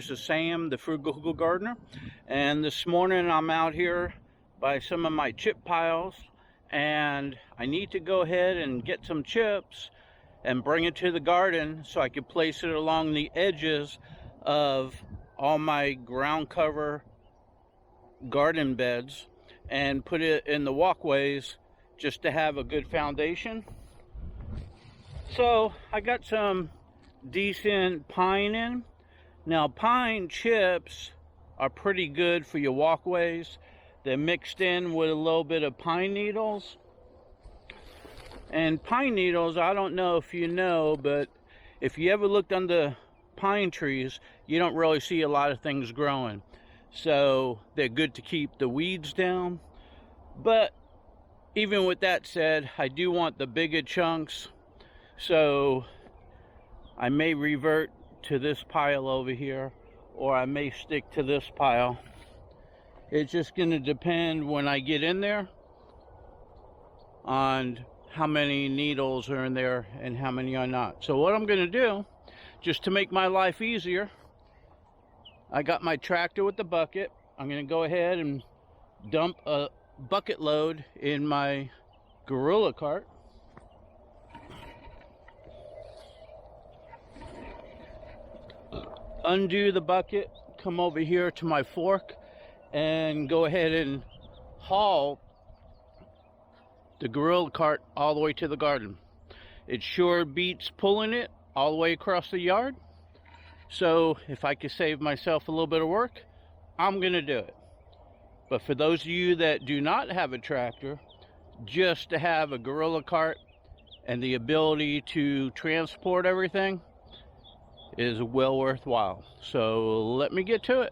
this is Sam, the Frugal Gardener, and this morning I'm out here by some of my chip piles, and I need to go ahead and get some chips and bring it to the garden so I can place it along the edges of all my ground cover garden beds and put it in the walkways just to have a good foundation. So I got some decent pine in. Now pine chips are pretty good for your walkways. They're mixed in with a little bit of pine needles. And pine needles, I don't know if you know, but if you ever looked under pine trees, you don't really see a lot of things growing. So they're good to keep the weeds down. But even with that said, I do want the bigger chunks. So I may revert to this pile over here, or I may stick to this pile. It's just going to depend when I get in there on how many needles are in there and how many are not. So what I'm going to do, just to make my life easier, I got my tractor with the bucket. I'm going to go ahead and dump a bucket load in my gorilla cart. Undo the bucket, come over here to my fork, and go ahead and haul the gorilla cart all the way to the garden. It sure beats pulling it all the way across the yard. So if I could save myself a little bit of work, I'm gonna do it. But for those of you that do not have a tractor, just to have a gorilla cart and the ability to transport everything is well worthwhile. So let me get to it.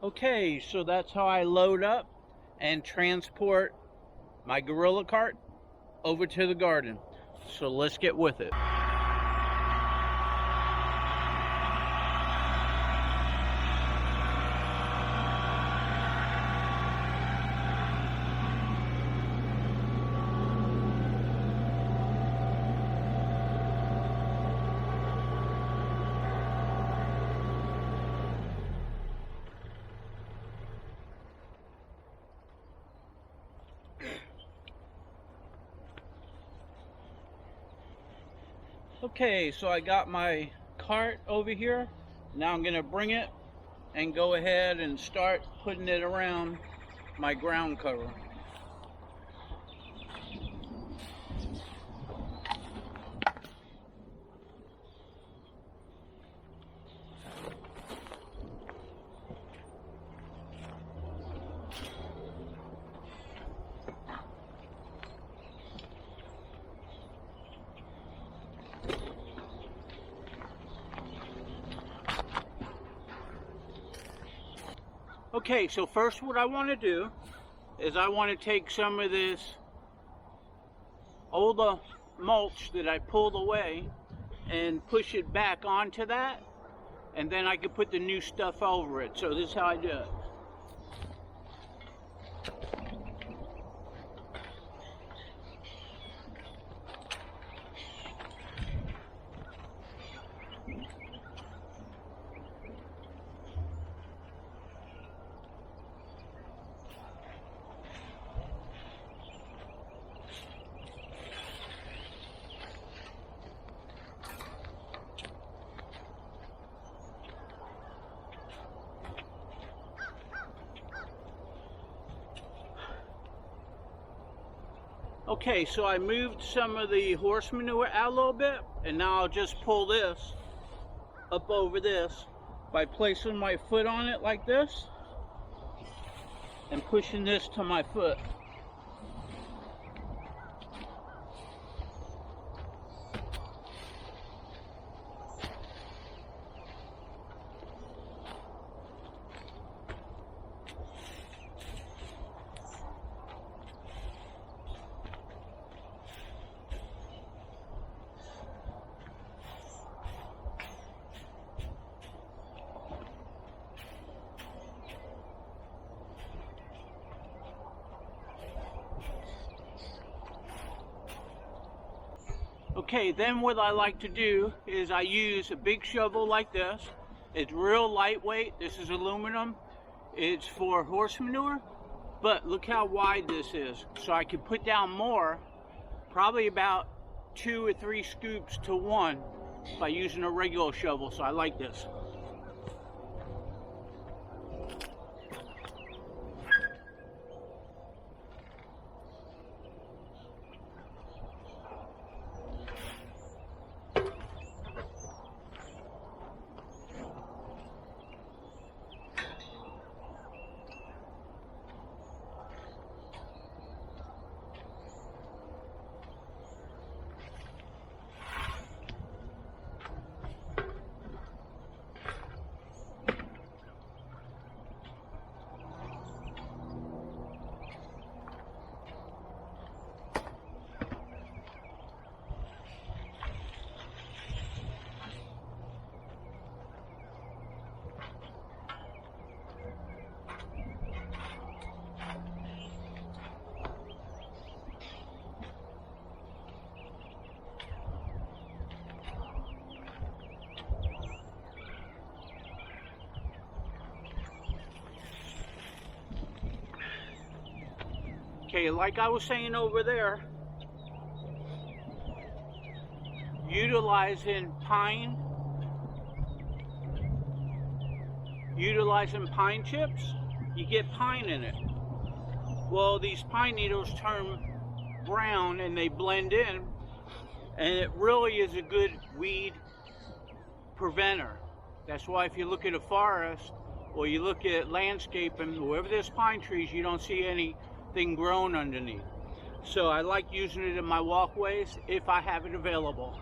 Okay, so that's how I load up and transport my gorilla cart over to the garden. So let's get with it. Okay, so I got my cart over here. Now I'm gonna bring it and go ahead and start putting it around my ground cover. Okay, so first what I want to do is I want to take some of this old mulch that I pulled away and push it back onto that, and then I can put the new stuff over it. So this is how I do it. Okay, so I moved some of the horse manure out a little bit, and now I'll just pull this up over this by placing my foot on it like this and pushing this to my foot. Okay, then what I like to do is I use a big shovel like this. It's real lightweight. This is aluminum. It's for horse manure, but look how wide this is. So I can put down more, probably about 2 or 3 scoops to 1 by using a regular shovel. So I like this. Okay, like I was saying over there, utilizing pine chips, you get pine in it. Well, these pine needles turn brown and they blend in, and it really is a good weed preventer. That's why if you look at a forest or you look at landscaping, wherever there's pine trees, you don't see anything grown underneath. So I like using it in my walkways if I have it available.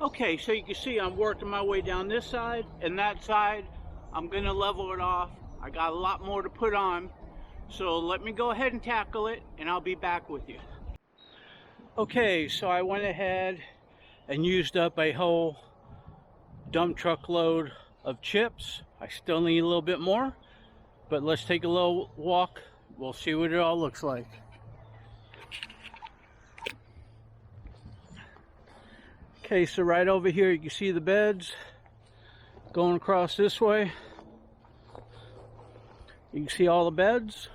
Okay, so you can see I'm working my way down this side and that side. I'm gonna level it off. I got a lot more to put on. So let me go ahead and tackle it and I'll be back with you. Okay, so I went ahead and used up a whole dump truck load of chips. I still need a little bit more, but let's take a little walk. We'll see what it all looks like. Okay, so right over here you can see the beds going across this way. You can see all the beds,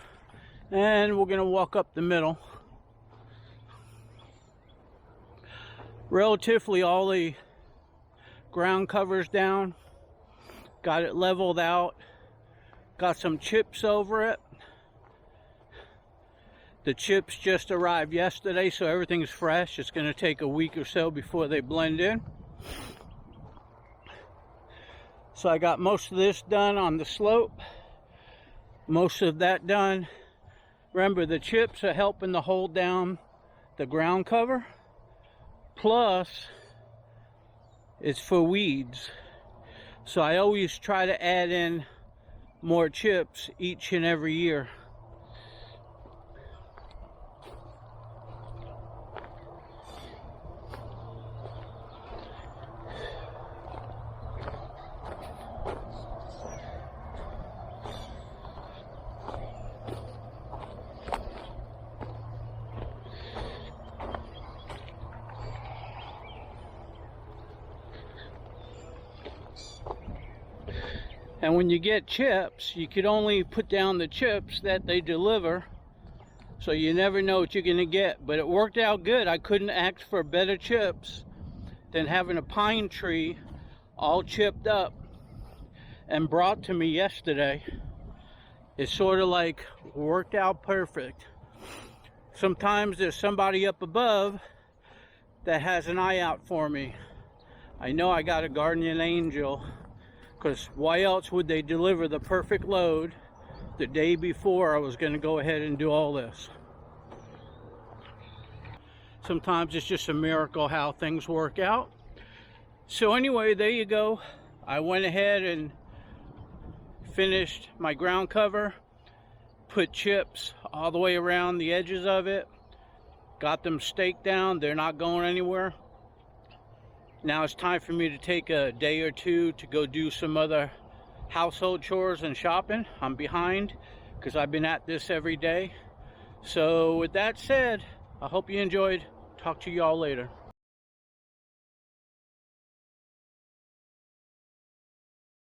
and we're going to walk up the middle. Relatively all the ground covers down, got it leveled out, got some chips over it. The chips just arrived yesterday, so everything's fresh. It's going to take a week or so before they blend in. So I got most of this done on the slope, most of that done. Remember, the chips are helping to hold down the ground cover, plus it's for weeds. So I always try to add in more chips each and every year. And when you get chips, you could only put down the chips that they deliver, so you never know what you're going to get. But it worked out good. I couldn't ask for better chips than having a pine tree all chipped up and brought to me yesterday. It sort of like worked out perfect. Sometimes there's somebody up above that has an eye out for me. I know I got a guardian angel, because why else would they deliver the perfect load the day before I was going to go ahead and do all this? Sometimes it's just a miracle how things work out. So anyway, there you go. I went ahead and finished my ground cover, put chips all the way around the edges of it, got them staked down. They're not going anywhere. Now it's time for me to take a day or two to go do some other household chores and shopping. I'm behind because I've been at this every day. So with that said, I hope you enjoyed. Talk to y'all later.